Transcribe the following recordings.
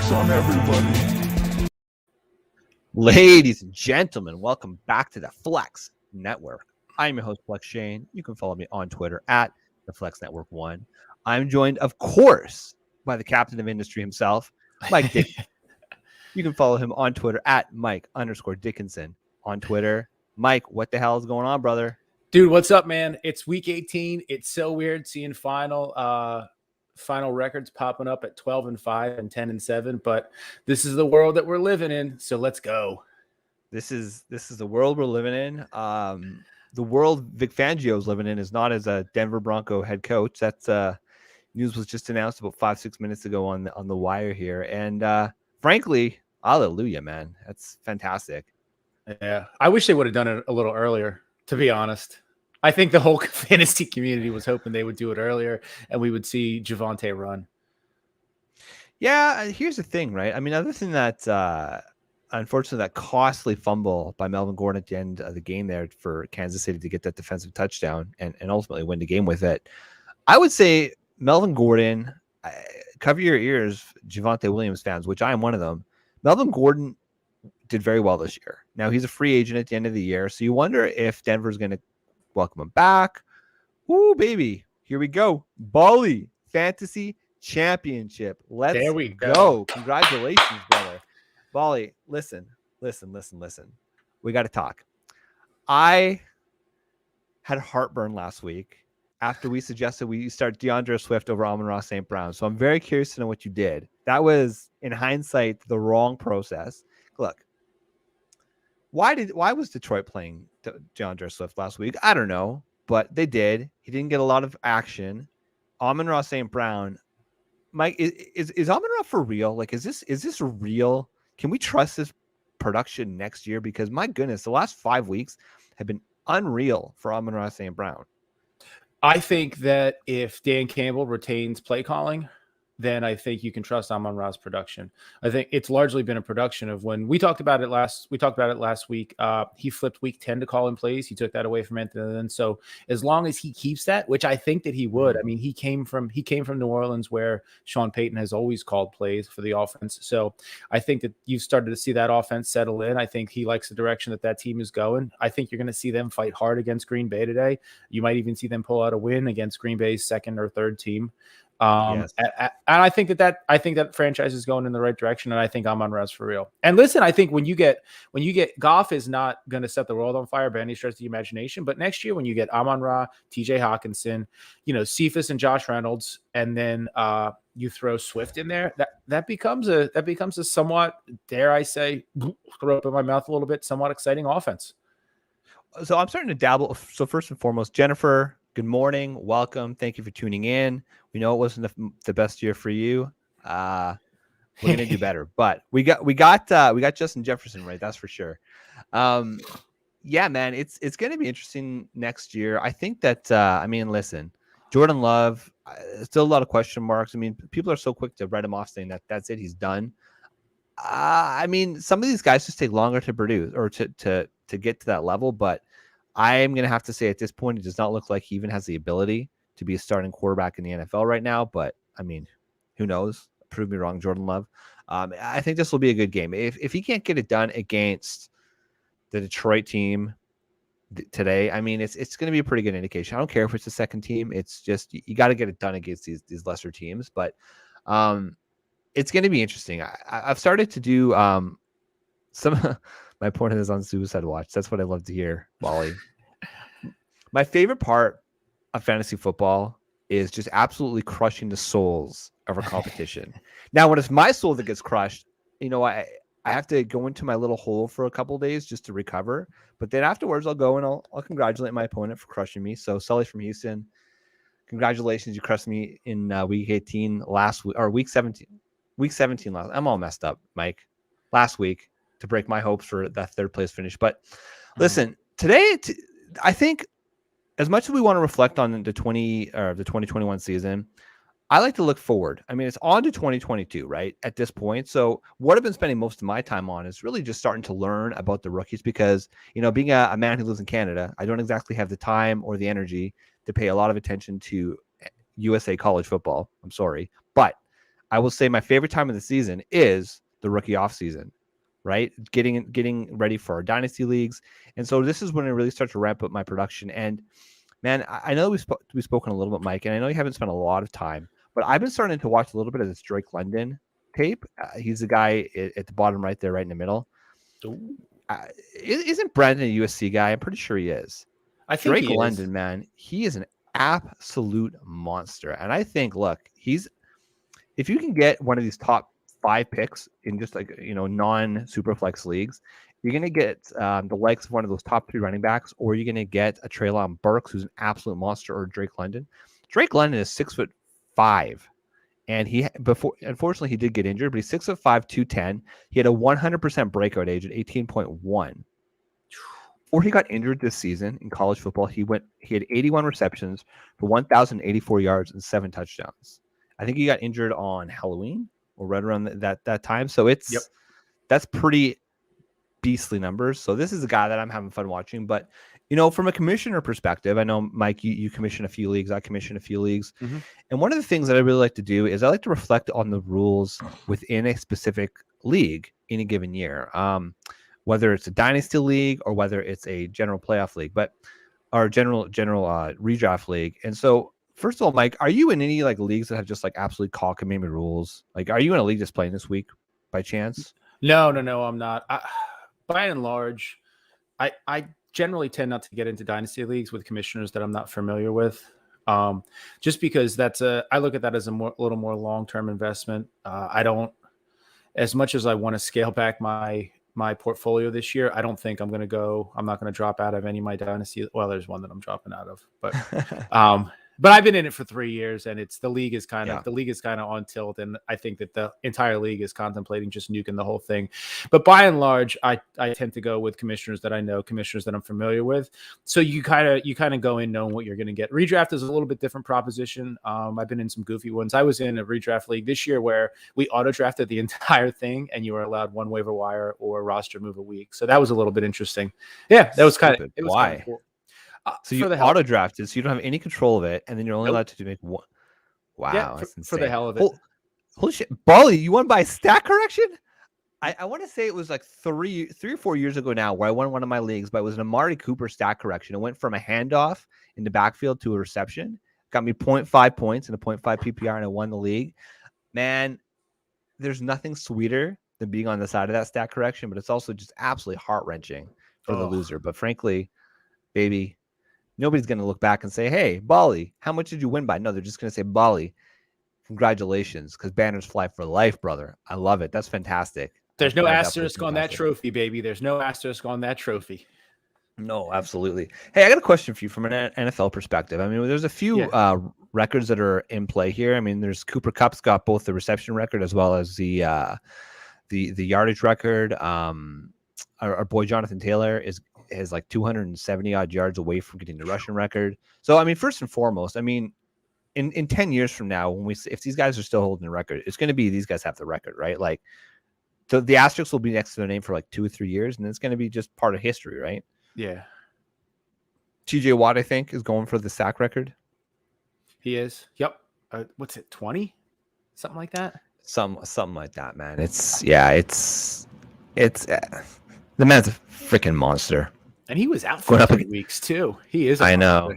flex on everybody. Ladies and gentlemen, welcome back to the Flex Network. I'm your host, Flex Shane. You can follow me on Twitter at the Flex Network 1. I'm joined, of course, by the captain of industry himself, Mike Dickinson. You can follow him on Twitter at Mike_Dickinson on Twitter. Mike, what the hell is going on, brother? Dude, what's up, man? It's week 18. It's so weird seeing final records popping up at 12-5 and 10-7, but this is the world that we're living in, so let's go. This is the world we're living in. The world Vic Fangio is living in is not as a Denver Bronco head coach. That's news was just announced about 5-6 minutes ago on the wire here, and frankly, hallelujah, man, that's fantastic. Yeah, I wish they would have done it a little earlier, to be honest. I think the whole fantasy community was hoping they would do it earlier and we would see Javonte run. Yeah, here's the thing, right? I mean, other than that, unfortunately, that costly fumble by Melvin Gordon at the end of the game there for Kansas City to get that defensive touchdown and ultimately win the game with it, I would say Melvin Gordon, cover your ears, Javonte Williams fans, which I am one of them. Melvin Gordon did very well this year. Now, he's a free agent at the end of the year, so you wonder if Denver's going to welcome him back. Ooh, baby. Here we go. Bali Fantasy Championship. Let's there we go. Congratulations, brother. Bali, listen. We got to talk. I had heartburn last week after we suggested we start DeAndre Swift over Amon-Ra St. Brown. So I'm very curious to know what you did. That was, in hindsight, the wrong process. Look, why was Detroit playing DeAndre Swift last week? I don't know, but they did. He didn't get a lot of action. Amon-Ra St. Brown, Mike, is Amon-Ra for real? Like, is this real? Can we trust this production next year? Because my goodness, the last 5 weeks have been unreal for Amon-Ra St. Brown. I think that if Dan Campbell retains play calling, then I think you can trust Amon-Ra's production. I think it's largely been a production of when we talked about it last week. He flipped week 10 to call in plays. He took that away from Anthony Lynn. So as long as he keeps that, which I think that he would, I mean, he came from New Orleans where Sean Payton has always called plays for the offense. So I think that you've started to see that offense settle in. I think he likes the direction that team is going. I think you're going to see them fight hard against Green Bay today. You might even see them pull out a win against Green Bay's second or third team. Yes. And I think that franchise is going in the right direction, and I think Amon-Ra's for real. And listen, I think when you get Goff is not going to set the world on fire by any stretch of the imagination, but next year when you get Amon-Ra, TJ Hawkinson, Cephas and Josh Reynolds, and then you throw Swift in there, that becomes a somewhat, dare I say, throw up in my mouth a little bit, somewhat exciting offense. So I'm starting to dabble. So first and foremost, Jennifer, good morning. Welcome. Thank you for tuning in. We know it wasn't the best year for you. We're gonna do better, but we got Justin Jefferson right. That's for sure. Yeah, man, it's gonna be interesting next year. I think that I mean, listen, Jordan Love, still a lot of question marks. I mean, people are so quick to write him off, saying that that's it, he's done. I mean, some of these guys just take longer to produce or to get to that level, but I am going to have to say at this point, it does not look like he even has the ability to be a starting quarterback in the NFL right now. But I mean, who knows? Prove me wrong, Jordan Love. I think this will be a good game. If he can't get it done against the Detroit team today, I mean, it's going to be a pretty good indication. I don't care if it's the second team. It's just you got to get it done against these lesser teams. But it's going to be interesting. I've started to do some. My point is on Suicide Watch. That's what I love to hear, Wally. My favorite part of fantasy football is just absolutely crushing the souls of our competition. Now, when it's my soul that gets crushed, I have to go into my little hole for a couple of days just to recover. But then afterwards, I'll go and I'll congratulate my opponent for crushing me. So Sully from Houston, congratulations. You crushed me in week 18 last week, or week 17. Week 17 last. I'm all messed up, Mike. Last week, to break my hopes for that third place finish. But listen, today, I think as much as we want to reflect on the 2021 season, I like to look forward. I mean, it's on to 2022, right? At this point. So what I've been spending most of my time on is really just starting to learn about the rookies because, being a man who lives in Canada, I don't exactly have the time or the energy to pay a lot of attention to USA college football. I'm sorry. But I will say my favorite time of the season is the rookie off season, right? Getting ready for our dynasty leagues. And so this is when I really start to ramp up my production. And man, I know we've spoken a little bit, Mike, and I know you haven't spent a lot of time, but I've been starting to watch a little bit of this Drake London tape. He's the guy at the bottom right there, right in the middle. Isn't Brandon a USC guy? I'm pretty sure he is. I think Drake London, man, he is an absolute monster. And I think, look, if you can get one of these top 5 picks in just like, non-super flex leagues, you're going to get the likes of one of those top 3 running backs, or you're going to get a Treylon Burks, who's an absolute monster, or Drake London. Drake London is 6'5", and unfortunately he did get injured, but he's 6'5", 210. He had a 100% breakout age at 18.1. Before he got injured this season in college football, he had 81 receptions for 1,084 yards and 7 touchdowns. I think he got injured on Halloween or right around that time. So that's pretty beastly numbers. So this is a guy that I'm having fun watching. But, from a commissioner perspective, I know, Mike, you commission a few leagues. I commission a few leagues. Mm-hmm. And one of the things that I really like to do is I like to reflect on the rules within a specific league in a given year. Whether it's a dynasty league or whether it's a general playoff league, or general redraft league. And so, first of all, Mike, are you in any like leagues that have just like absolutely cockamamie rules? Like, are you in a league that's playing this week by chance? No, I'm not. By and large, I generally tend not to get into dynasty leagues with commissioners that I'm not familiar with. Just because I look at that as a little more long-term investment. I don't, as much as I want to scale back my portfolio this year, I don't think I'm not going to drop out of any of my dynasty. Well, there's one that I'm dropping out of, but I've been in it for 3 years, and the league is kind of on tilt, and I think that the entire league is contemplating just nuking the whole thing. But by and large, I tend to go with commissioners that I know, commissioners that I'm familiar with. So you kind of go in knowing what you're going to get. Redraft is a little bit different proposition. I've been in some goofy ones. I was in a redraft league this year where we auto drafted the entire thing, and you were allowed one waiver wire or roster move a week. So that was a little bit interesting. Yeah, that was kind of why. Cool. So you auto drafted, so you don't have any control of it, and then you're only allowed to make one. Wow, yeah, that's insane. For the hell of it. Holy shit, Bali, you won by stat correction? I want to say it was like 3 or 4 years ago now where I won one of my leagues, but it was an Amari Cooper stat correction. It went from a handoff in the backfield to a reception. Got me 0.5 points and a 0.5 PPR, and I won the league. Man, there's nothing sweeter than being on the side of that stat correction, but it's also just absolutely heart-wrenching for the loser. But frankly, baby, nobody's going to look back and say, hey, Bali, how much did you win by? No, they're just going to say, Bali, congratulations, because banners fly for life, brother. I love it. That's fantastic. There's no asterisk on that trophy, baby. There's no asterisk on that trophy. No, absolutely. Hey, I got a question for you from an NFL perspective. I mean, there's a few records that are in play here. I mean, there's Cooper Kupp's got both the reception record as well as the yardage record. Our boy Jonathan Taylor is like 270 odd yards away from getting the rushing record. So, I mean, first and foremost, I mean, in 10 years from now, if these guys are still holding the record, it's going to be these guys have the record, right? Like the asterisks will be next to their name for like 2 or 3 years, and it's going to be just part of history, right? Yeah. TJ Watt, I think, is going for the sack record. He is. Yep. What's it? 20? Something like that. Something like that, man. It's the man's a freaking monster. And he was out for 3 weeks too. He is. I know.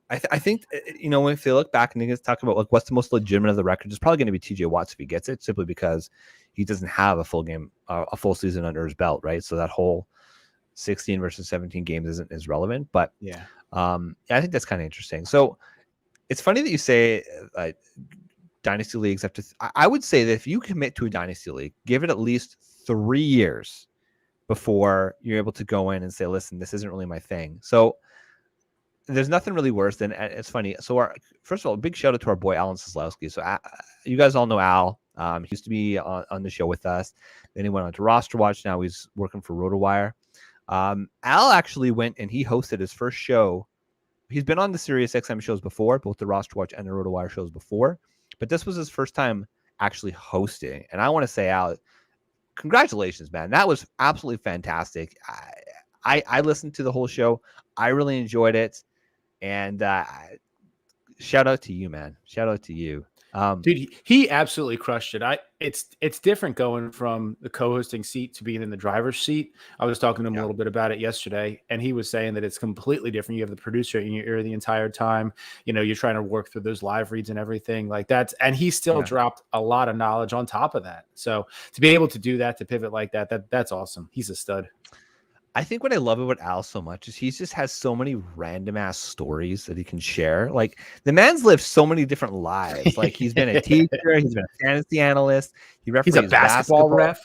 I think, if they look back and they talk about like what's the most legitimate of the records, it's probably going to be TJ Watts if he gets it, simply because he doesn't have a full season under his belt, right? So that whole 16 versus 17 games isn't as relevant. But I think that's kind of interesting. So it's funny that you say dynasty leagues have to. I would say that if you commit to a dynasty league, give it at least 3 years before you're able to go in and say, listen, this isn't really my thing. So there's nothing really worse than, it's funny. So first of all, a big shout out to our boy, Alan Seslowski. So you guys all know Al. He used to be on the show with us. Then he went on to Roster Watch. Now he's working for RotoWire. Al actually went and he hosted his first show. He's been on the Sirius XM shows before, both the Roster Watch and the RotoWire shows before, but this was his first time actually hosting. And I want to say, Al, congratulations, man. That was absolutely fantastic. I listened to the whole show. I really enjoyed it. And shout out to you, man. Shout out to you. Dude, he absolutely crushed it. It's different going from the co-hosting seat to being in the driver's seat. I was talking to him a little bit about it yesterday, and he was saying that it's completely different. You have the producer in your ear the entire time. You know, you're trying to work through those live reads and everything like that. And he still dropped a lot of knowledge on top of that. So to be able to do that, to pivot like that's awesome. He's a stud. I think what I love about Al so much is he just has so many random ass stories that he can share. Like the man's lived so many different lives. Like he's been a teacher, he's been a fantasy analyst, he's a basketball ref.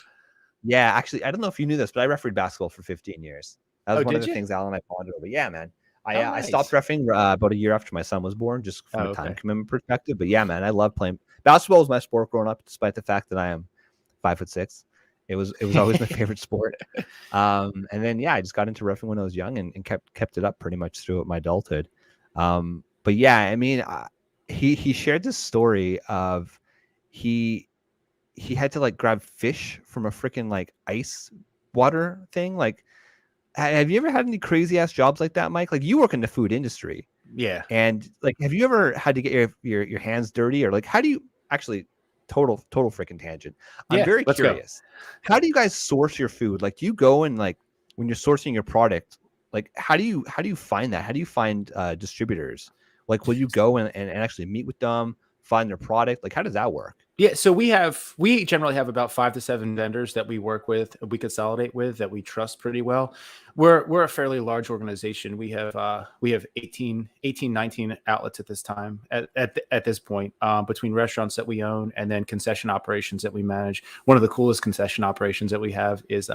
Yeah, actually, I don't know if you knew this, but I refereed basketball for 15 years. That was one of the you? things Al and I bonded over. Yeah, man. Nice. I stopped refereeing about a year after my son was born, just from a time commitment perspective. But yeah, man, I love playing basketball. Was my sport growing up, despite the fact that I am 5'6". It was always my favorite sport. And then I just got into roughing when I was young and kept it up pretty much throughout my adulthood. But yeah, I mean, he shared this story of he had to like grab fish from a freaking like ice water thing. Like, have you ever had any crazy ass jobs like that, Mike? Like you work in the food industry. Yeah. And like, have you ever had to get your hands dirty, or like, how do you actually total freaking tangent? I'm very curious. How do you guys source your food? Like, do you go and like when you're sourcing your product, like how do you find that? How do you find distributors? Like, will you go and actually meet with them, find their product? Like, how does that work? Yeah, so we generally have about 5 to 7 vendors that we work with, we consolidate with, that we trust pretty well. We're a fairly large organization. We have 19 outlets at this time at this point, between restaurants that we own and then concession operations that we manage. One of the coolest concession operations that we have is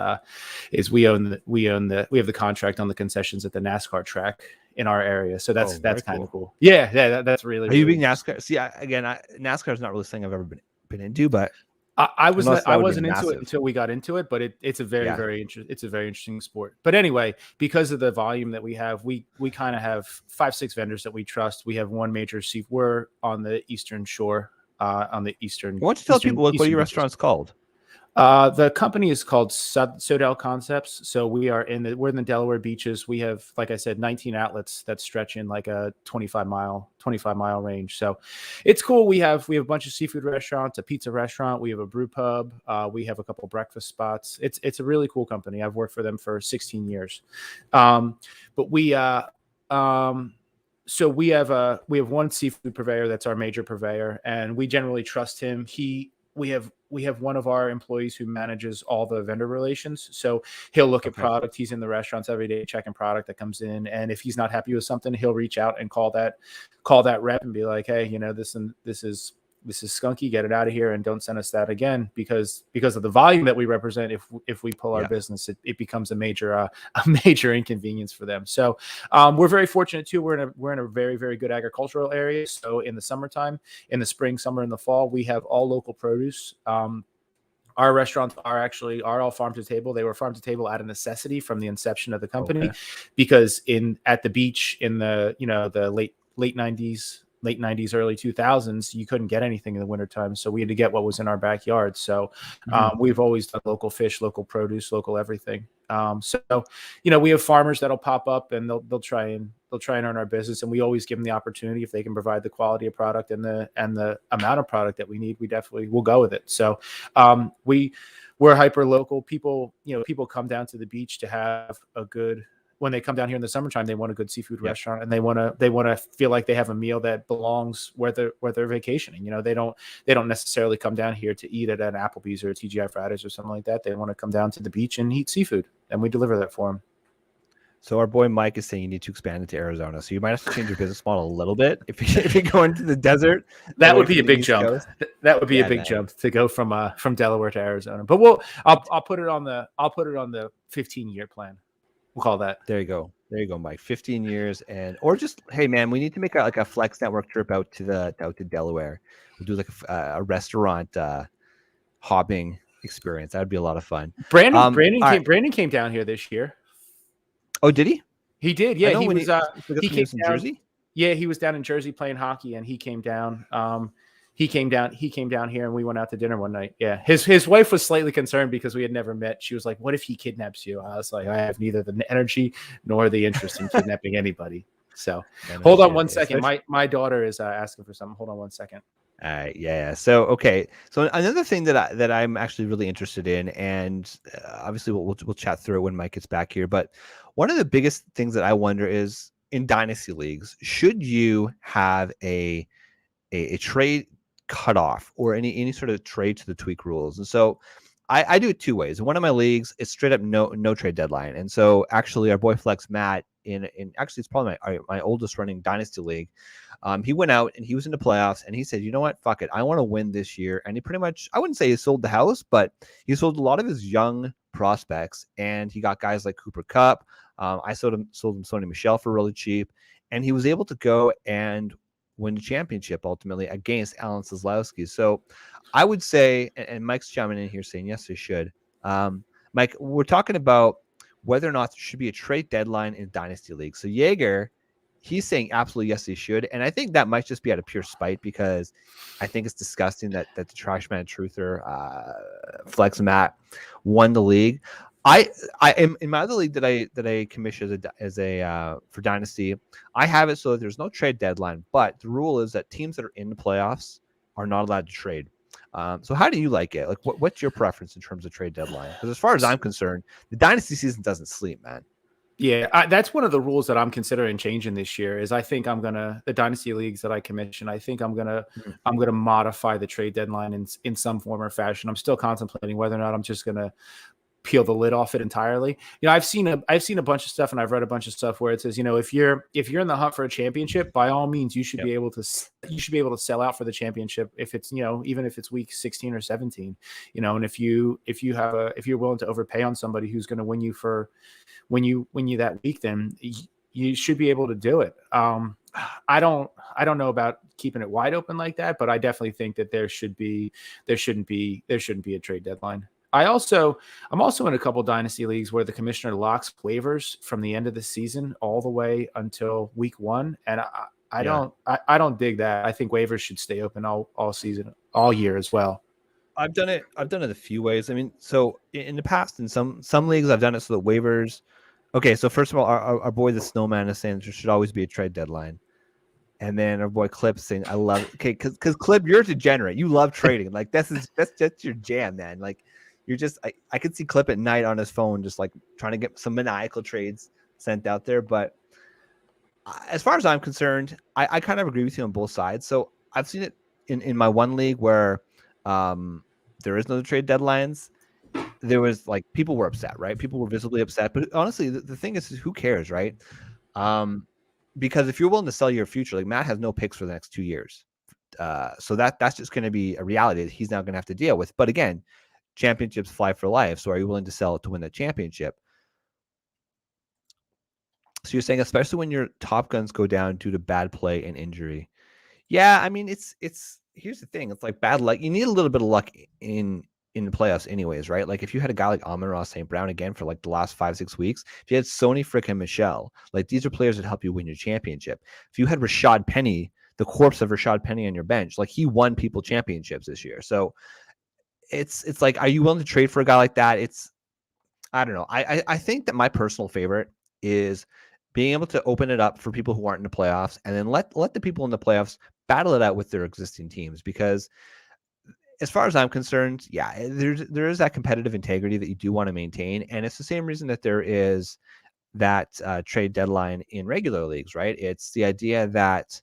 we have the contract on the concessions at the NASCAR track in our area. So that's kind of cool. Yeah, that's really. Are you being NASCAR? See, NASCAR is not really something I've ever been into, but I wasn't into it until we got into it, but it's a very interesting sport. But anyway, because of the volume that we have, we kind of have 5-6 vendors that we trust. We have one major we're on the Eastern Shore, on the Eastern. Why don't you tell people what your restaurant's called? The company is called Sodell Concepts. So we're in the Delaware beaches. We have, like I said, 19 outlets that stretch in like a 25 mile range. So it's cool. We have a bunch of seafood restaurants, a pizza restaurant. We have a brew pub. We have a couple breakfast spots. It's a really cool company. I've worked for them for 16 years. But we so we have one seafood purveyor that's our major purveyor, and we generally trust him. We have one of our employees who manages all the vendor relations. So he'll look at product. He's in the restaurants every day checking product that comes in. And if he's not happy with something, he'll reach out and call that rep and be like, hey, this is skunky, get it out of here and don't send us that again, because of the volume that we represent. If we pull our business, it becomes a major inconvenience for them. So we're very fortunate too. We're in a very, very good agricultural area. So in the summertime, in the spring, summer, and the fall, we have all local produce. Our restaurants are all farm to table. They were farm to table out of necessity from the inception of the company, because at the beach in the late 90s, early 2000s, you couldn't get anything in the wintertime. So we had to get what was in our backyard. So we've always done local fish, local produce, local everything. So we have farmers that'll pop up and they'll try and earn our business. And we always give them the opportunity, if they can provide the quality of product and the amount of product that we need, we definitely will go with it. So we're hyper local. People come down to the beach to have when they come down here in the summertime, they want a good seafood restaurant, and they want to feel like they have a meal that belongs where they're vacationing. They don't necessarily come down here to eat at an Applebee's or a TGI Fridays or something like that. They want to come down to the beach and eat seafood, and we deliver that for them. So our boy Mike is saying you need to expand into Arizona. So you might have to change your business model a little bit if you go into the desert. That would be a big jump. That would be a big jump to go from Delaware to Arizona. But I'll put it on the 15-year plan. We'll call that. There you go, Mike. 15 years, or just, hey man, we need to make a Flex Network trip out to Delaware. We'll do like a restaurant hopping experience. That'd be a lot of fun. Brandon came down here this year. Oh, did he? He did. Yeah, he was. He came from Jersey. Yeah, he was down in Jersey playing hockey, and he came down. He came down here, and we went out to dinner one night. Yeah, his wife was slightly concerned because we had never met. She was like, "What if he kidnaps you?" I was like, "I have neither the energy nor the interest in kidnapping anybody." So, hold on one second. My daughter is asking for something. Hold on one second. Yeah. So okay. So another thing that I'm actually really interested in, and obviously we'll chat through it when Mike gets back here. But one of the biggest things that I wonder is in dynasty leagues, should you have a trade cutoff or any sort of trade to the tweak rules? And so I do it two ways. In one of my leagues, it's straight up no trade deadline. And so actually our boy Flex Matt in actually it's probably my oldest running dynasty league. He went out and he was in the playoffs and he said, you know what, fuck it, I want to win this year. And he pretty much, I wouldn't say he sold the house, but he sold a lot of his young prospects and he got guys like Cooper Kupp. I sold him Sony Michel for really cheap, and he was able to go and win the championship ultimately against Alan Seslowsky. So I would say, and Mike's chiming in here saying, yes, they should. Mike, we're talking about whether or not there should be a trade deadline in Dynasty League. So Jaeger, he's saying absolutely yes, they should. And I think that might just be out of pure spite because I think it's disgusting that the trash man truther, Flex Matt, won the league. I am in my other league that I commissioned as a for Dynasty. I have it so that there's no trade deadline, but the rule is that teams that are in the playoffs are not allowed to trade. So how do you like it? Like, what's your preference in terms of trade deadline? Because as far as I'm concerned, the Dynasty season doesn't sleep, man. Yeah, that's one of the rules that I'm considering changing this year. Is I think I'm gonna the dynasty leagues that I commission. I think I'm gonna modify the trade deadline in some form or fashion. I'm still contemplating whether or not I'm just gonna peel the lid off it entirely. You know, I've seen a bunch of stuff and I've read a bunch of stuff where it says, you know, if you're in the hunt for a championship, by all means, you should be able to sell out for the championship if it's, you know, even if it's week 16 or 17, you know, and if you're willing to overpay on somebody who's going to win you that week, then you should be able to do it. I don't know about keeping it wide open like that, but I definitely think that there shouldn't be a trade deadline. I'm also in a couple dynasty leagues where the commissioner locks waivers from the end of the season all the way until week 1, and I don't dig that. I think waivers should stay open all season, all year as well. I've done it a few ways. I mean, so in the past, in some leagues, I've done it so that waivers. Okay, so first of all, our boy the Snowman is saying there should always be a trade deadline. And then our boy Clip saying, I love it. Okay, because Clip, you're a degenerate. You love trading. Like that's just your jam, man. Like you're just I could see Clip at night on his phone just like trying to get some maniacal trades sent out there. But as far as I'm concerned, I kind of agree with you on both sides. So I've seen it in my one league where there is no trade deadlines. There was like people were upset, right? People were visibly upset. But honestly, the thing is who cares, right? Because if you're willing to sell your future, like Matt has no picks for the next 2 years. So that's just going to be a reality that he's now going to have to deal with. But again, championships fly for life. So are you willing to sell it to win the championship? So you're saying, especially when your top guns go down due to bad play and injury. Yeah, I mean, it's here's the thing. It's like bad luck. You need a little bit of luck in the playoffs anyways, right? Like if you had a guy like Amon-Ra St. Brown again for like the last 5-6 weeks, if you had Sony frickin' Michel, like these are players that help you win your championship. If you had Rashad Penny, the corpse of Rashad Penny on your bench, like he won people championships this year. So it's like, are you willing to trade for a guy like that? I don't know. I think that my personal favorite is being able to open it up for people who aren't in the playoffs and then let the people in the playoffs battle it out with their existing teams, because as far as I'm concerned, yeah, there is that competitive integrity that you do want to maintain. And it's the same reason that there is that trade deadline in regular leagues, right? It's the idea that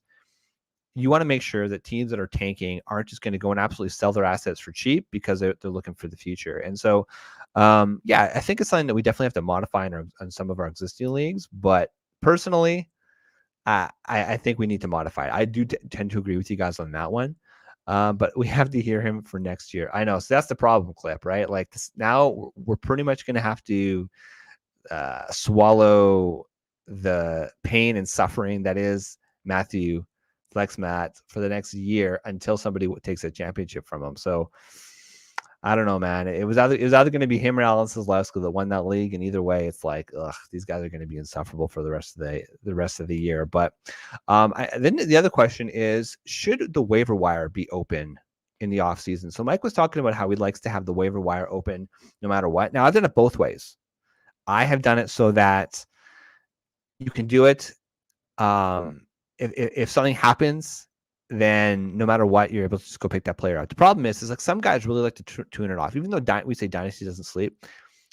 you want to make sure that teams that are tanking aren't just going to go and absolutely sell their assets for cheap because they're looking for the future. And so, yeah, I think it's something that we definitely have to modify in some of our existing leagues. But personally, I think we need to modify it. I do tend to agree with you guys on that one. But we have to hear him for next year. I know. So that's the problem, Clip, right? Like now we're pretty much going to have to swallow the pain and suffering that is Matthew Flex Matt for the next year until somebody takes a championship from him. So I don't know, man. It was either going to be him or Alan Seslowsky that won that league, and either way, it's like, ugh, these guys are going to be insufferable for the rest of the year. But then the other question is, should the waiver wire be open in the offseason? So Mike was talking about how he likes to have the waiver wire open no matter what. Now I've done it both ways. I have done it so that you can do it. If something happens then no matter what, you're able to just go pick that player out. The problem is like some guys really like to tune it off. Even though we say Dynasty doesn't sleep,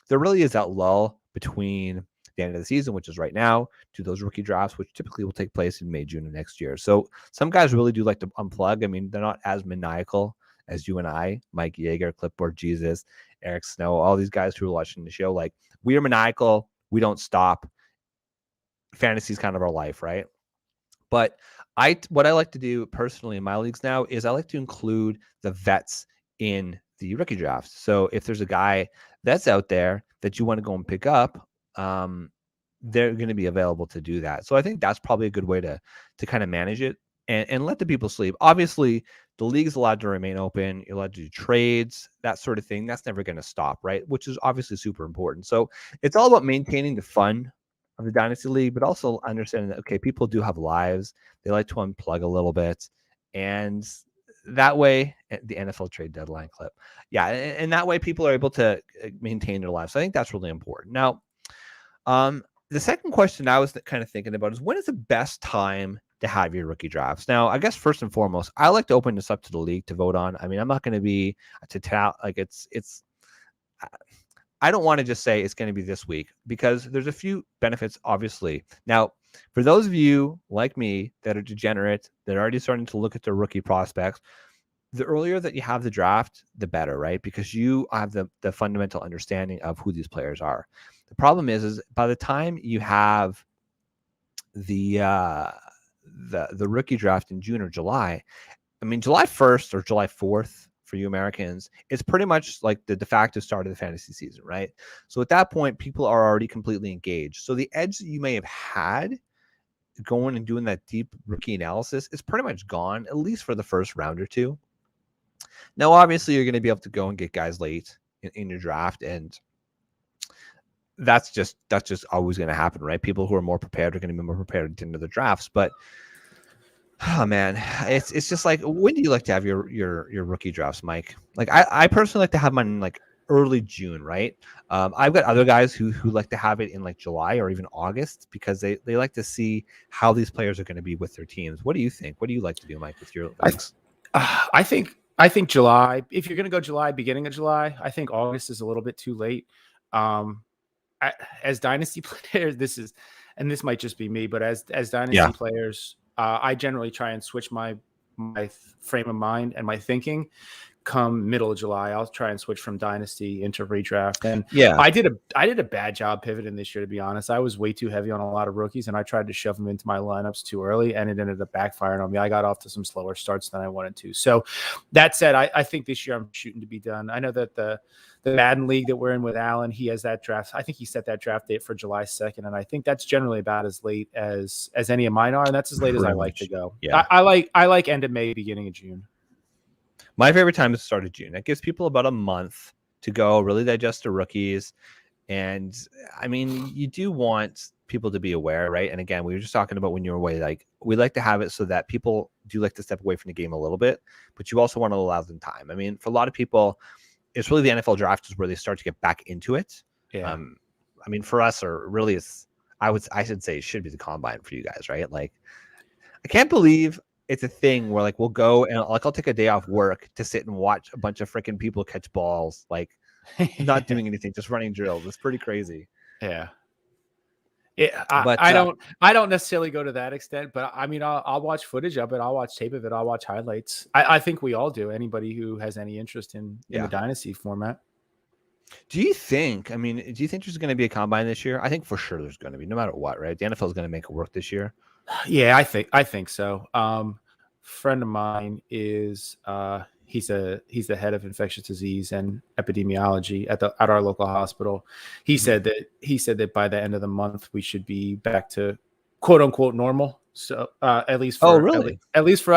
there really is that lull between the end of the season, which is right now, to those rookie drafts, which typically will take place in May, June of next year. So some guys really do like to unplug. I mean, they're not as maniacal as you and I, Mike Yeager, Clipboard Jesus, Eric Snow, all these guys who are watching the show. Like, we are maniacal. We don't stop. Fantasy is kind of our life, right? But what I like to do personally in my leagues now is I like to include the vets in the rookie drafts. So if there's a guy that's out there that you want to go and pick up, they're going to be available to do that. So I think that's probably a good way to kind of manage it and let the people sleep. Obviously, the league is allowed to remain open. You're allowed to do trades, that sort of thing. That's never going to stop, right? Which is obviously super important. So it's all about maintaining the fun of the Dynasty League, but also understanding that, okay, people do have lives. They like to unplug a little bit. And that way, the NFL trade deadline clip. Yeah. And that way people are able to maintain their lives. So I think that's really important. Now, the second question I was kind of thinking about is, when is the best time to have your rookie drafts? Now, I guess first and foremost, I like to open this up to the league to vote on. I mean, I'm not going to be I don't want to just say it's going to be this week, because there's a few benefits, obviously. Now, for those of you like me that are degenerate, that are already starting to look at their rookie prospects, the earlier that you have the draft, the better, right? Because you have the fundamental understanding of who these players are. The problem is by the time you have the rookie draft in June or July, I mean, July 1st or July 4th for you Americans, it's pretty much like the de facto start of the fantasy season, right? So at that point, people are already completely engaged. So the edge that you may have had going and doing that deep rookie analysis is pretty much gone, at least for the first round or two. Now, obviously, you're going to be able to go and get guys late in your draft, and that's just always going to happen, right? People who are more prepared are going to be more prepared into the drafts, but oh man, it's just like, when do you like to have your rookie drafts, Mike? Like I personally like to have mine in like early June, right? I've got other guys who like to have it in like July or even August, because they like to see how these players are going to be with their teams. What do you think? What do you like to do, Mike, with your leagues? I think July. If you're going to go July, beginning of July, I think August is a little bit too late. As dynasty players, this might just be me, but as dynasty players, I generally try and switch my frame of mind and my thinking come middle of July. I'll try and switch from dynasty into redraft. And I did a bad job pivoting this year, to be honest. I was way too heavy on a lot of rookies, and I tried to shove them into my lineups too early, and it ended up backfiring on me. I got off to some slower starts than I wanted to. So that said, I think this year I'm shooting to be done. I know that the Madden league that we're in with Alan, he has that draft. I think he set that draft date for July 2nd. And I think that's generally about as late as any of mine are. And that's as late as I like to go. Yeah. I like end of May, beginning of June. My favorite time is the start of June. That gives people about a month to go really digest the rookies. And I mean, you do want people to be aware, right? And again, we were just talking about when you're away, like we like to have it so that people do like to step away from the game a little bit, but you also want to allow them time. I mean, for a lot of people, it's really the NFL draft is where they start to get back into it. Yeah. I mean, for us, or really, I should say it should be the combine for you guys, right? Like, I can't believe it's a thing where like we'll go and like I'll take a day off work to sit and watch a bunch of freaking people catch balls, like not doing anything, just running drills. It's pretty crazy. Yeah. I don't necessarily go to that extent, but I mean, I'll watch footage of it. I'll watch tape of it. I'll watch highlights. I think we all do. Anybody who has any interest in the dynasty format. Do you think there's going to be a combine this year? I think for sure there's going to be, no matter what, right? The NFL is going to make it work this year. Yeah, I think so. Friend of mine is he's the head of infectious disease and epidemiology at our local hospital. He said that by the end of the month we should be back to quote unquote normal. So at least for at least for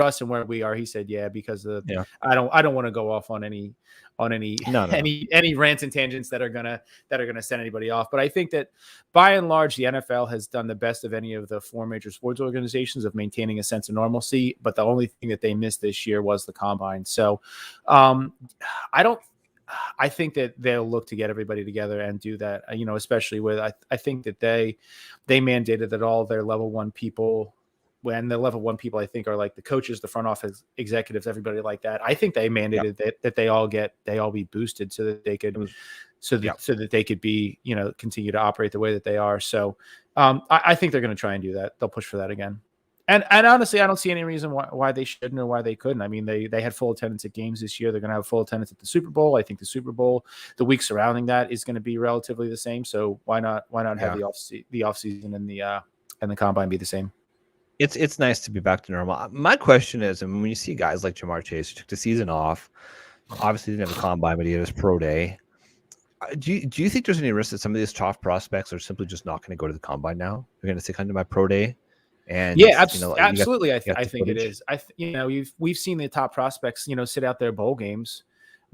us and where we are, he said, because I don't want to go off on any rants and tangents that are gonna send anybody off. But I think that by and large, the NFL has done the best of any of the four major sports organizations of maintaining a sense of normalcy. But the only thing that they missed this year was the combine. So I think that they'll look to get everybody together and do that, especially with, I think that they mandated that all their level one people when the level one people I think are like the coaches, the front office executives, everybody like that. I think they mandated that they all be boosted so that they could so that they could be, continue to operate the way that they are. So I think they're going to try and do that. They'll push for that again. And honestly, I don't see any reason why they shouldn't or why they couldn't. I mean, they had full attendance at games this year. They're going to have full attendance at the Super Bowl. I think the Super Bowl, the week surrounding that, is going to be relatively the same. So why not have the off season and the combine be the same? It's nice to be back to normal. My question is, when you see guys like Ja'Marr Chase who took the season off, obviously didn't have a combine, but he had his pro day. Do you think there's any risk that some of these top prospects are simply just not going to go to the combine now? They're going to say, "Come to my pro day." And absolutely. I think it is. We've seen the top prospects, sit out their bowl games,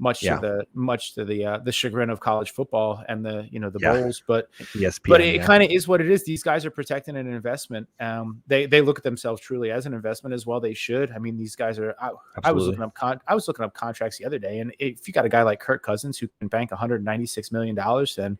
much to the chagrin of college football and the bowls. But it kind of is what it is. These guys are protecting an investment. They look at themselves truly as an investment as well. They should. I mean, these guys are. I was looking up contracts the other day, and if you got a guy like Kirk Cousins who can bank $196 million, then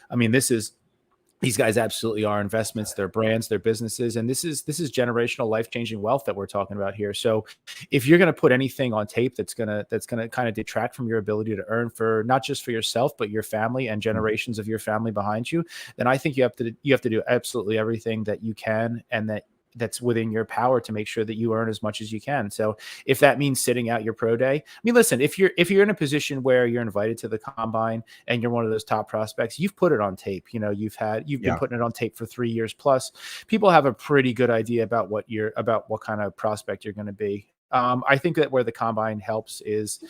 I mean, these guys absolutely are investments, their brands, their businesses, and this is generational, life-changing wealth that we're talking about here. So, if you're going to put anything on tape that's going to kind of detract from your ability to earn for not just for yourself but your family and generations of your family behind you, then I think you have to do absolutely everything that you can and that's within your power to make sure that you earn as much as you can. So if that means sitting out your pro day, I mean, listen, if you're in a position where you're invited to the combine and you're one of those top prospects, you've put it on tape. You've been putting it on tape for 3 years plus. People have a pretty good idea about what kind of prospect you're going to be. I think that where the combine helps is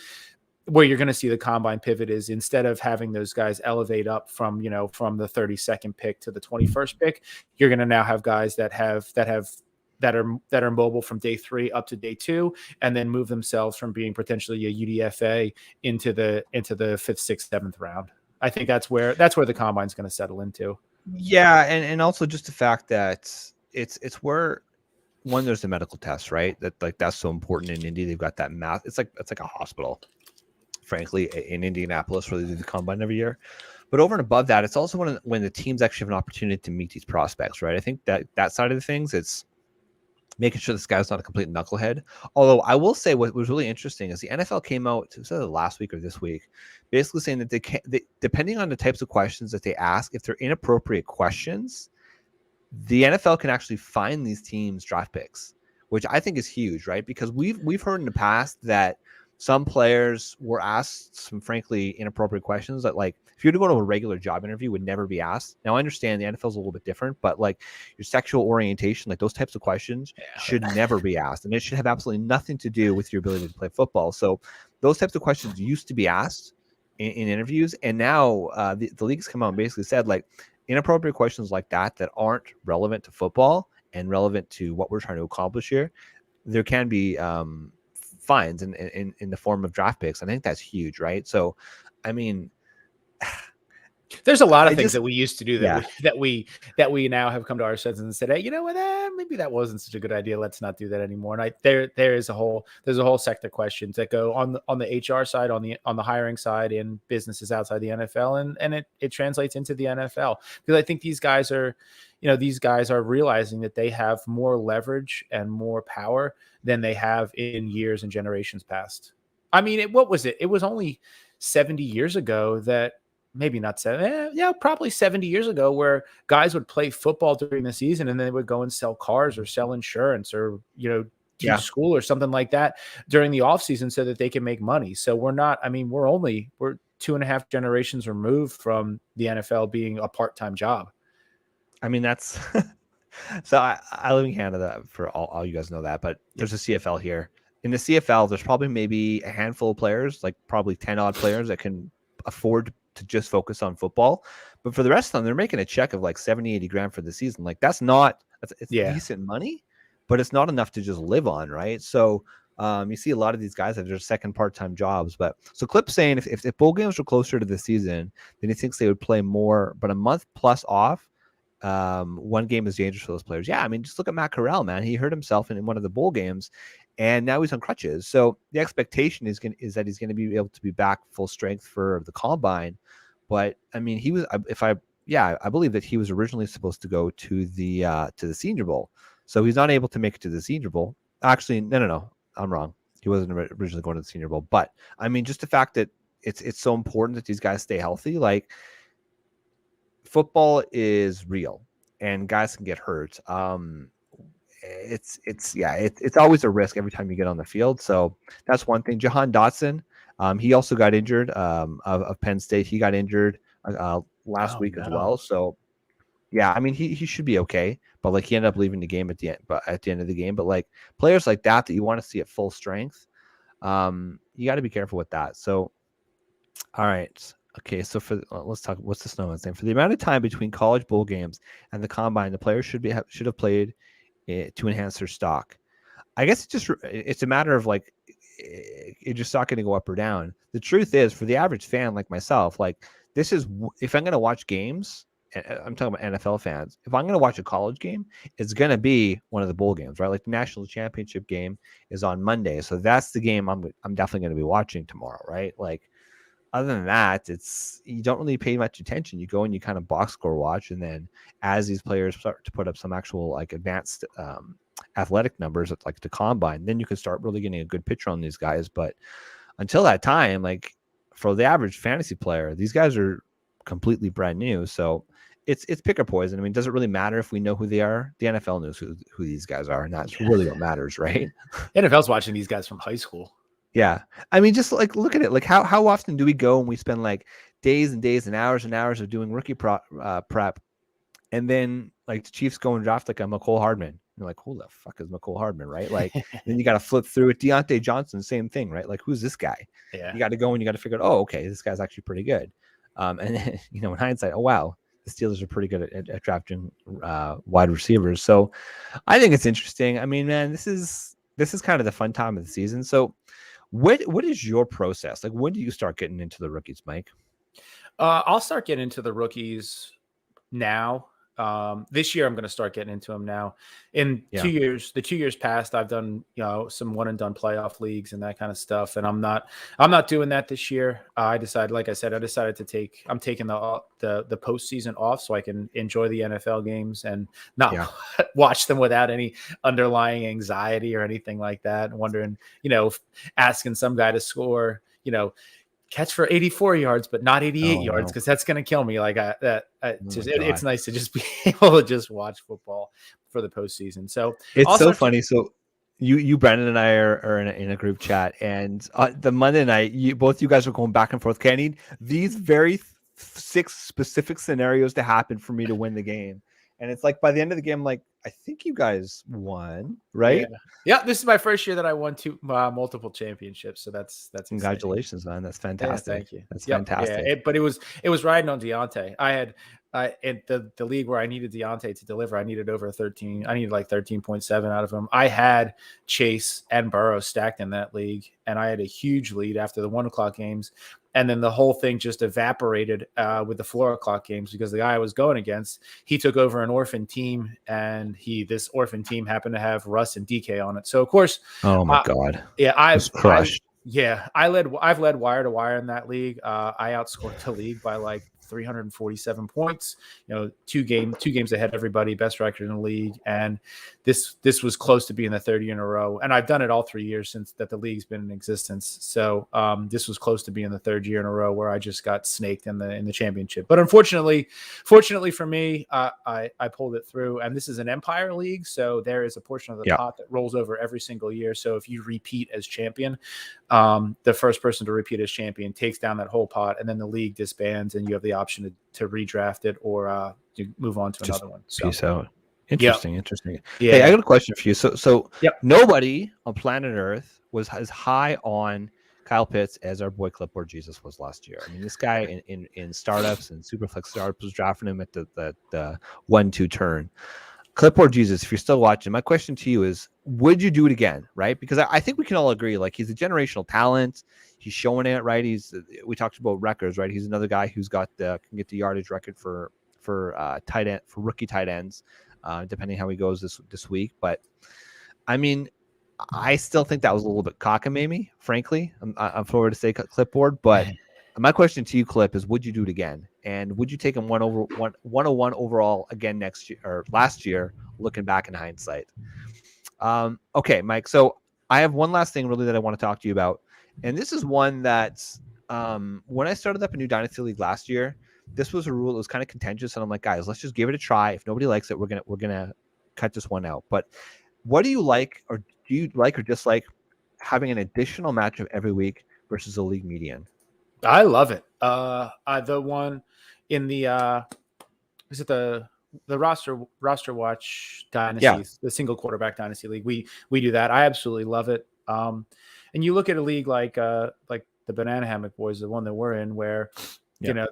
where you're going to see the combine pivot is instead of having those guys elevate up from the 32nd pick to the 21st pick, you're going to now have guys that are mobile from day 3 up to day 2, and then move themselves from being potentially a UDFA into the 5th, 6th, 7th round. I think that's where the combine's going to settle into. Yeah. And also just the fact that it's where one, there's the medical test, right? That's so important in Indy. They've got that math. It's like a hospital, frankly, in Indianapolis, where they do the combine every year. But over and above that, it's also when the teams actually have an opportunity to meet these prospects, right? I think that side of the things, it's making sure this guy's not a complete knucklehead. Although I will say what was really interesting is the NFL came out, was it last week or this week, basically saying that they depending on the types of questions that they ask, if they're inappropriate questions, the NFL can actually fine these teams draft picks, which I think is huge, right? Because we've heard in the past that some players were asked some frankly inappropriate questions that, like, if you were to go to a regular job interview, would never be asked. Now I understand the NFL is a little bit different, but like your sexual orientation, like those types of questions should never be asked, and it should have absolutely nothing to do with your ability to play football. So those types of questions used to be asked in interviews, and now the league's come out and basically said, like, inappropriate questions like that aren't relevant to football and relevant to what we're trying to accomplish here, there can be fines in the form of draft picks. I think that's huge, right? So, I mean, there's a lot of things that we used to do that we now have come to our senses and said, hey, you know what? Maybe that wasn't such a good idea. Let's not do that anymore. And there's a whole sector questions that go on the HR side, on the hiring side, in businesses outside the NFL, and it translates into the NFL, because I think these guys are realizing that they have more leverage and more power than they have in years and generations past. I mean, what was it? It was only 70 years ago that. Maybe not probably 70 years ago, where guys would play football during the season and then they would go and sell cars or sell insurance or, teach school or something like that during the off season so that they can make money. So we're 2.5 generations removed from the NFL being a part-time job. I mean, that's so I live in Canada, for all you guys know that, but there's a CFL here. In the CFL, there's probably maybe a handful of players, like probably 10 odd players that can afford to just focus on football, but for the rest of them, they're making a check of like 70-80 grand for the season. Like it's decent money, but it's not enough to just live on, right? So you see a lot of these guys have their second part-time jobs. But so Clip's saying if bowl games were closer to the season, then he thinks they would play more, but a month plus off, one game is dangerous for those players. Yeah, I mean, just look at Matt Corral, man. He hurt himself in one of the bowl games, and now he's on crutches. So the expectation is that he's going to be able to be back full strength for the combine. But I mean, I believe that he was originally supposed to go to the Senior Bowl. So he's not able to make it to the Senior Bowl. Actually, no, I'm wrong. He wasn't originally going to the Senior Bowl, but I mean, just the fact that it's so important that these guys stay healthy. Like, football is real, and guys can get hurt. It's always a risk every time you get on the field. So that's one thing. Jahan Dotson, he also got injured. Of Penn State, he got injured last week as well. So yeah, I mean, he should be okay, but like he ended up leaving the game at the end of the game. But like players like that you want to see at full strength, you got to be careful with that. So, all right. Okay, so let's talk. What's the Snowman's name? For the amount of time between college bowl games and the combine, the players should have played to enhance their stock. I guess it's a matter of like, it's just not going to go up or down. The truth is, for the average fan like myself, like this is, if I'm going to watch games, I'm talking about NFL fans. If I'm going to watch a college game, it's going to be one of the bowl games, right? Like the national championship game is on Monday, so that's the game I'm definitely going to be watching tomorrow, right? Like, other than that, you don't really pay much attention. You go and you kind of box score watch, and then as these players start to put up some actual like advanced athletic numbers at like the combine, then you can start really getting a good picture on these guys. But until that time, like for the average fantasy player, these guys are completely brand new. So it's pick or poison. I mean, does it really matter if we know who they are? The NFL knows who these guys are, and that's really what matters, right? NFL's watching these guys from high school. Yeah. I mean, just like look at it. Like how often do we go and we spend like days and days and hours of doing rookie prep, and then like the Chiefs go and draft like a McCole Hardman. You're like, who the fuck is McCole Hardman, right? Like then you got to flip through it. Deontay Johnson, same thing, right? Like who's this guy? Yeah. You got to go and you got to figure out, oh, okay, this guy's actually pretty good. And then, in hindsight, oh wow, the Steelers are pretty good at drafting wide receivers. So I think it's interesting. I mean, man, this is kind of the fun time of the season. So what is your process? Like, when do you start getting into the rookies, Mike? I'll start getting into the rookies now. This year I'm going to start getting into them now. In 2 years, the 2 years past, I've done some one and done playoff leagues and that kind of stuff, and I'm not doing that this year. I decided to take the postseason off so I can enjoy the NFL games and not watch them without any underlying anxiety or anything like that, and wondering, asking some guy to score, catch for 84 yards, but not 88 yards, because that's going to kill me. Like it's nice to just be able to just watch football for the postseason. So it's so funny. So you, Brandon, and I are in a group chat, and the Monday night, both you guys are going back and forth. Okay, I need these very 6 specific scenarios to happen for me to win the game. And it's like by the end of the game, like, I think you guys won, right? Yeah. This is my first year that I won 2 multiple championships. So that's congratulations, exciting, man. That's fantastic. Yeah, thank you. That's fantastic. Yeah, but it was riding on Deontay. I had in the league where I needed Deontay to deliver, I needed over 13. I needed like 13.7 out of him. I had Chase and Burrow stacked in that league, and I had a huge lead after the 1:00 games. And then the whole thing just evaporated with the 4:00 games, because the guy I was going against, he took over an orphan team, and this orphan team happened to have Russ and DK on it. So of course, oh my God, yeah, I've crushed. I've led wire to wire in that league. I outscored the league by like 347 points, 2 games ahead of everybody, best record in the league. And this was close to being the 3rd year in a row. And I've done it all 3 years since that the league's been in existence. So this was close to being the 3rd year in a row where I just got snaked in the championship. But fortunately for me, I pulled it through. And this is an Empire League, so there is a portion of the pot that rolls over every single year. So if you repeat as champion, the first person to repeat as champion takes down that whole pot, and then the league disbands, and you have the option to redraft it or to move on to another one. So, peace out. Interesting. Yeah. Hey, I got a question for you. So nobody on planet Earth was as high on Kyle Pitts as our boy Clipboard Jesus was last year. I mean, this guy in startups and Superflex startups was drafting him at the 1-2 turn. Clipboard Jesus, if you're still watching, my question to you is, would you do it again? Right? Because I think we can all agree, like, he's a generational talent. He's showing it, right? We talked about records, right? He's another guy who's can get the yardage record for tight end, for rookie tight ends, depending how he goes this week. But I mean, I still think that was a little bit cockamamie, frankly. I'm forward to say Clipboard, but my question to you, Clip, is, would you do it again? And would you take him 101 overall again next year or last year, looking back in hindsight? Okay, Mike. So I have one last thing really that I want to talk to you about. And this is one that when I started up a new Dynasty League last year, this was a rule that was kind of contentious. And I'm like, guys, let's just give it a try. If nobody likes it, we're gonna cut this one out. But what do you like, or do you like or dislike having an additional matchup every week versus a league median? I love it. The one in the is it the roster watch dynasties, the single quarterback dynasty league. We do that. I absolutely love it. And you look at a league like the Banana Hammock Boys, the one that we're in, where you know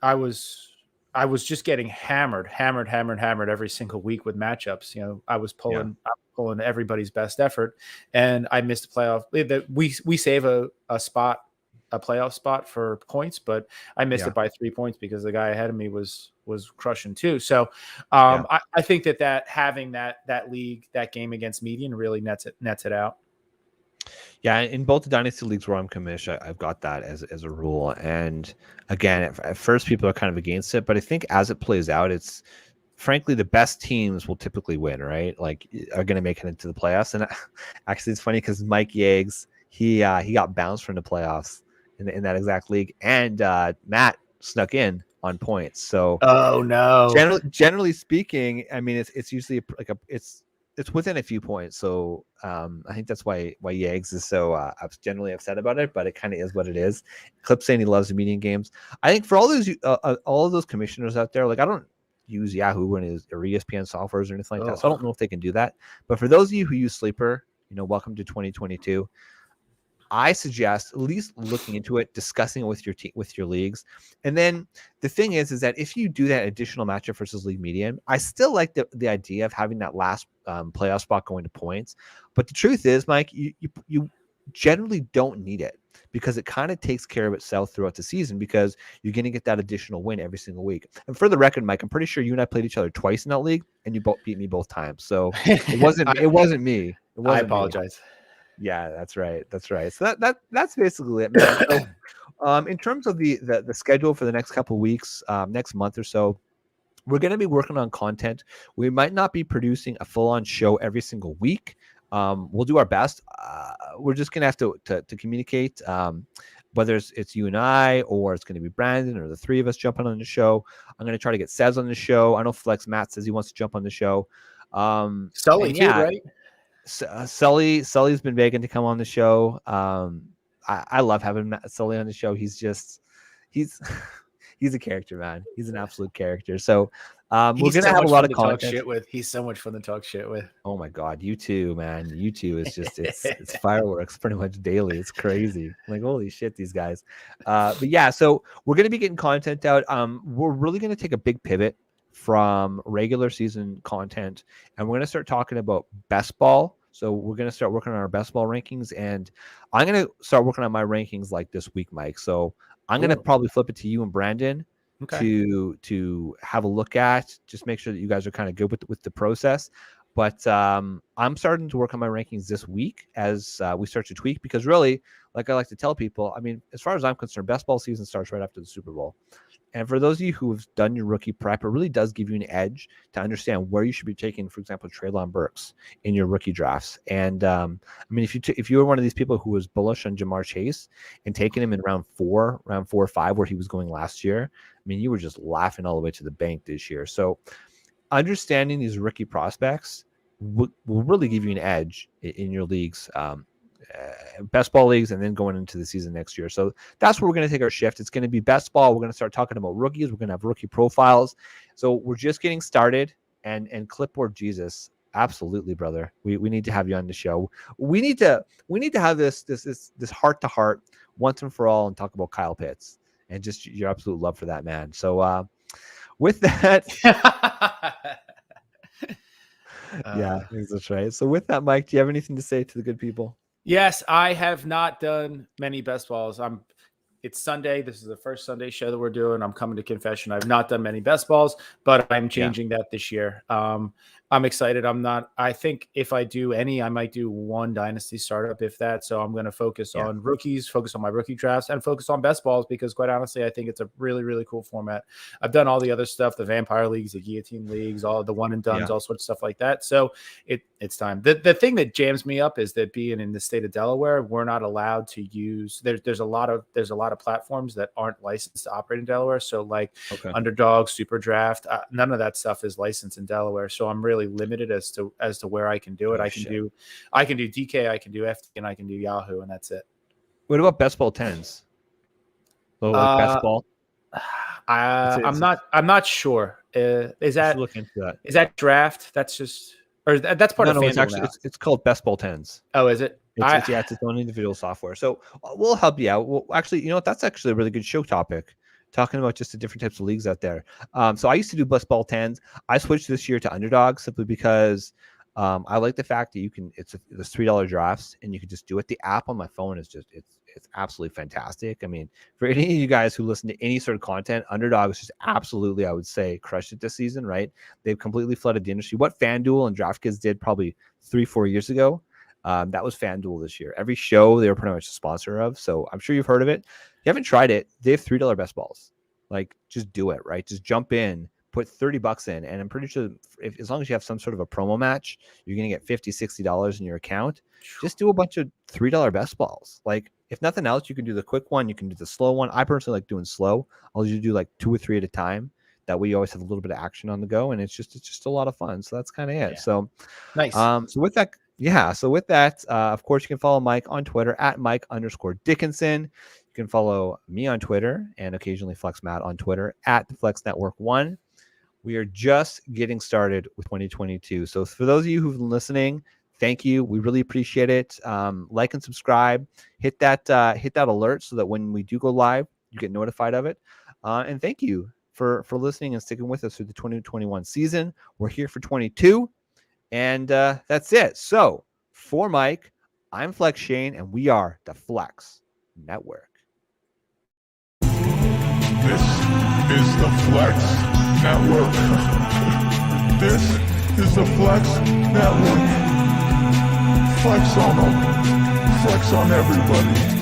I was just getting hammered every single week with matchups. You know, I was pulling everybody's best effort, and I missed a playoff. We save a playoff spot for points, but I missed it by 3 points because the guy ahead of me was crushing too. So I think that having that league, that game against median really nets it out. Yeah, in both the dynasty leagues where I'm commissioned, I've got that as a rule. And again, at first people are kind of against it, but I think as it plays out, it's frankly the best teams will typically win, right? Like are going to make it into the playoffs. And actually, it's funny because Mike Yeggs, he got bounced from the playoffs in that exact league, and Matt snuck in on points. So oh no, generally speaking, I mean it's usually it's within a few points. So I think that's why Yeggs is so generally upset about it, but it kind of is what it is. Clip saying he loves the median games. I think for all of those commissioners out there, like I don't use Yahoo or ESPN softwares or anything like that, so I don't know if they can do that. But for those of you who use Sleeper, welcome to 2022. I suggest at least looking into it, discussing it with your leagues. And then the thing is that if you do that additional matchup versus league median, I still like the idea of having that last playoff spot going to points. But the truth is, Mike, you generally don't need it because it kind of takes care of itself throughout the season because you're going to get that additional win every single week. And for the record, Mike, I'm pretty sure you and I played each other twice in that league, and you both beat me both times. So it wasn't me. I apologize. Me. Yeah, that's right. So that's basically it, man. So, in terms of the schedule for the next couple of weeks, next month or so, we're going to be working on content. We might not be producing a full-on show every single week. We'll do our best. We're just going to have to communicate, whether it's you and I, or it's going to be Brandon, or the three of us jumping on the show. I'm going to try to get Sez on the show. I know Flex Matt says he wants to jump on the show. Sully too, right? Sully's been begging to come on the show. I love having Sully on the show. He's a character, man. He's an absolute character. So we're gonna have a lot of content. Talk shit with. He's so much fun to talk shit with. Oh my god, you too, man. You too is just it's fireworks pretty much daily. It's crazy. Like holy shit, these guys. But yeah, so we're gonna be getting content out. We're really gonna take a big pivot from regular season content, and we're going to start talking about best ball. So we're going to start working on our best ball rankings, and I'm going to start working on my rankings like this week, Mike. So I'm going to probably flip it to you and Brandon to have a look at, just make sure that you guys are kind of good with the process. But I'm starting to work on my rankings this week as we start to tweak, because really, like I like to tell people, I mean, as far as I'm concerned, best ball season starts right after the Super Bowl. And for those of you who have done your rookie prep, it really does give you an edge to understand where you should be taking, for example, Treylon Burks in your rookie drafts. And I mean, if you were one of these people who was bullish on Jamar Chase and taking him in round 4 or 5, where he was going last year, I mean, you were just laughing all the way to the bank this year. So understanding these rookie prospects will really give you an edge in your leagues. Best ball leagues, and then going into the season next year. So that's where we're going to take our shift. It's going to be best ball. We're going to start talking about rookies. We're going to have rookie profiles. So we're just getting started. And Clipboard Jesus, absolutely, brother. We need to have you on the show. We need to have this heart to heart once and for all and talk about Kyle Pitts and just your absolute love for that man. So with that, yeah, that's right. So with that, Mike, do you have anything to say to the good people? Yes, I have not done many best balls. it's Sunday. This is the first Sunday show that we're doing. I'm coming to confession. I've not done many best balls, but I'm changing that this year. I'm excited. I think if I do any, I might do one dynasty startup, if that. So I'm going to focus on rookies, focus on my rookie drafts, and focus on best balls, because quite honestly, I think it's a really, really cool format. I've done all the other stuff, the vampire leagues, the guillotine leagues, all the one and dones, all sorts of stuff like that. So it's time. The thing that jams me up is that being in the state of Delaware, we're not allowed to use, there's a lot of platforms that aren't licensed to operate in Delaware. So like Underdog, Super Draft, none of that stuff is licensed in Delaware. So I'm really limited as to where I can do it. I can do DK, I can do FT, and I can do Yahoo, and that's it. What about best ball 10s? So like best ball? I'm not sure. Is that look into that? Is that draft? That's just, or that's part of FanDuel. It's actually it's called best ball 10s. Oh, is it? It's its own individual software. So we'll help you out. Well, actually, you know what? That's actually a really good show topic, talking about just the different types of leagues out there. So I used to do best ball 10s. I switched this year to Underdog simply because I like the fact that you can. There's $3 drafts, and you can just do it. The app on my phone is just it's absolutely fantastic. I mean, for any of you guys who listen to any sort of content, Underdog is just absolutely, I would say, crushed it this season. Right? They've completely flooded the industry. What FanDuel and DraftKings did probably 3-4 years ago. That was FanDuel this year. Every show they were pretty much a sponsor of. So I'm sure you've heard of it. If you haven't tried it, they have $3 best balls. Like, just do it, right? Just jump in, put $30 in. And I'm pretty sure as long as you have some sort of a promo match, you're going to get $50, $60 in your account. Just do a bunch of $3 best balls. Like, if nothing else, you can do the quick one. You can do the slow one. I personally like doing slow. I'll usually do like 2 or 3 at a time. That way you always have a little bit of action on the go. And it's just a lot of fun. So that's kind of it. Yeah. So nice. So with that, of course, you can follow Mike on Twitter at Mike_Dickinson. You can follow me on Twitter and occasionally Flex Matt on Twitter at the Flex Network 1. We are just getting started with 2022. So for those of you who've been listening, thank you. We really appreciate it. Like and subscribe. Hit that alert so that when we do go live, you get notified of it. And thank you for listening and sticking with us through the 2021 season. We're here for 22. And that's it. So for Mike, I'm Flex Shane, and we are the Flex Network. This is the Flex Network. This is the Flex Network. Flex on them. Flex on everybody.